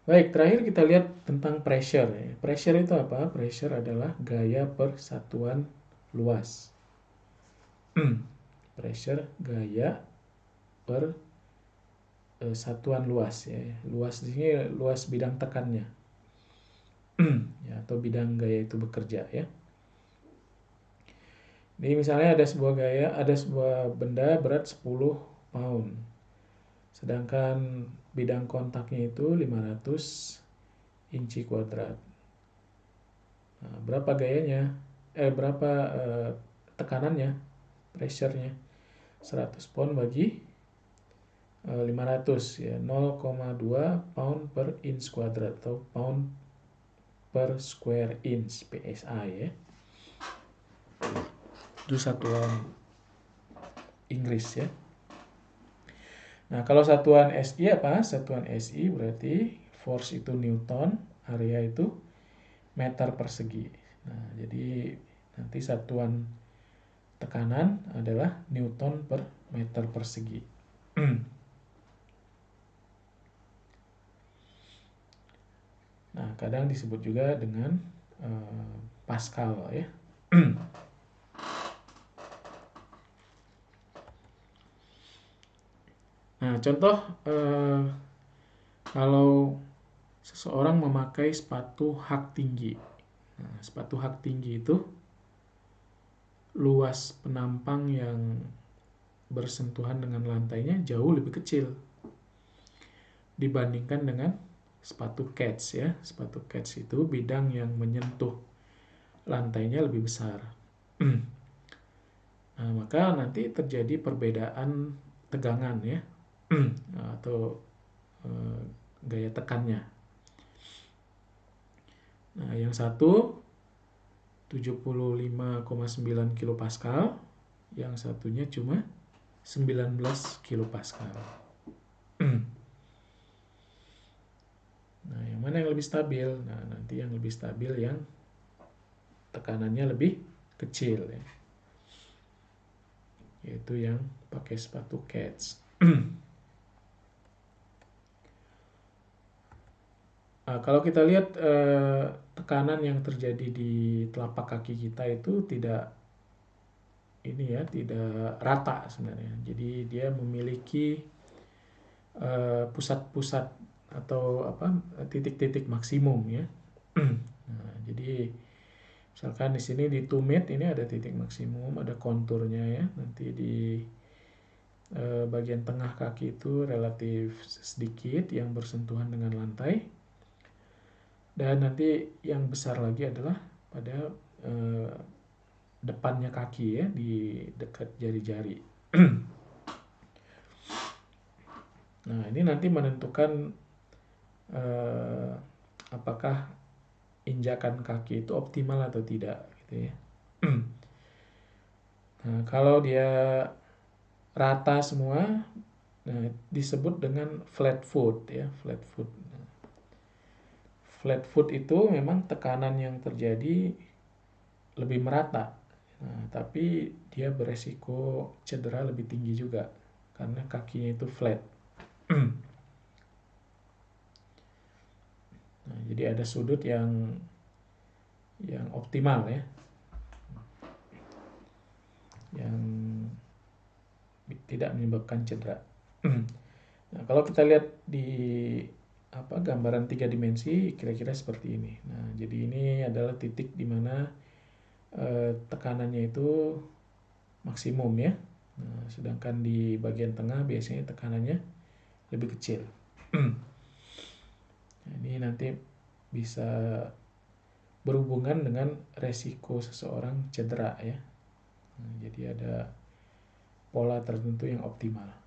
Baik, terakhir kita lihat tentang pressure. Pressure itu apa? Pressure adalah gaya per satuan luas. Pressure gaya per satuan luas ya. Luas di sini luas bidang tekannya. Ya, atau bidang gaya itu bekerja ya. Jadi misalnya ada sebuah benda berat 10 pound. Sedangkan bidang kontaknya itu 500 inci kuadrat. Nah, berapa gayanya? Berapa tekanannya? Pressure-nya 100 pound bagi 500 ya, 0,2 pound per inch kuadrat atau pound per square inch, PSI ya. Itu satuan Inggris ya. Nah, kalau satuan SI apa? Satuan SI berarti force itu Newton, area itu meter persegi. Nah, jadi nanti satuan tekanan adalah Newton per meter persegi. Nah, kadang disebut juga dengan Pascal ya. Nah, contoh kalau seseorang memakai sepatu hak tinggi. Nah, sepatu hak tinggi itu luas penampang yang bersentuhan dengan lantainya jauh lebih kecil dibandingkan dengan sepatu kets ya. Sepatu kets itu bidang yang menyentuh lantainya lebih besar. Nah, maka nanti terjadi perbedaan tegangan ya. Atau gaya tekannya. Nah, yang satu 75,9 kilopascal, yang satunya cuma 19 kilopascal. Nah, yang mana yang lebih stabil? Nah, nanti yang lebih stabil yang tekanannya lebih kecil ya. Yaitu yang pakai sepatu kets. Nah, kalau kita lihat tekanan yang terjadi di telapak kaki kita itu tidak rata sebenarnya. Jadi dia memiliki pusat-pusat atau titik-titik maksimum ya. Nah, jadi misalkan di sini di tumit ini ada titik maksimum, ada konturnya ya. Nanti di bagian tengah kaki itu relatif sedikit yang bersentuhan dengan lantai. Dan nanti yang besar lagi adalah pada depannya kaki ya, di dekat jari-jari. Nah, ini nanti menentukan apakah injakan kaki itu optimal atau tidak gitu ya. Nah, kalau dia rata semua, nah, disebut dengan flat foot ya, flat foot. Flat foot itu memang tekanan yang terjadi lebih merata. Nah, tapi dia beresiko cedera lebih tinggi juga karena kakinya itu flat. Nah, jadi ada sudut yang optimal ya, yang tidak menyebabkan cedera. Nah, kalau kita lihat di gambaran 3 dimensi kira-kira seperti ini. Nah, jadi ini adalah titik di mana tekanannya itu maksimum ya. Nah, sedangkan di bagian tengah biasanya tekanannya lebih kecil. Nah, ini nanti bisa berhubungan dengan resiko seseorang cedera ya. Nah, jadi ada pola tertentu yang optimal.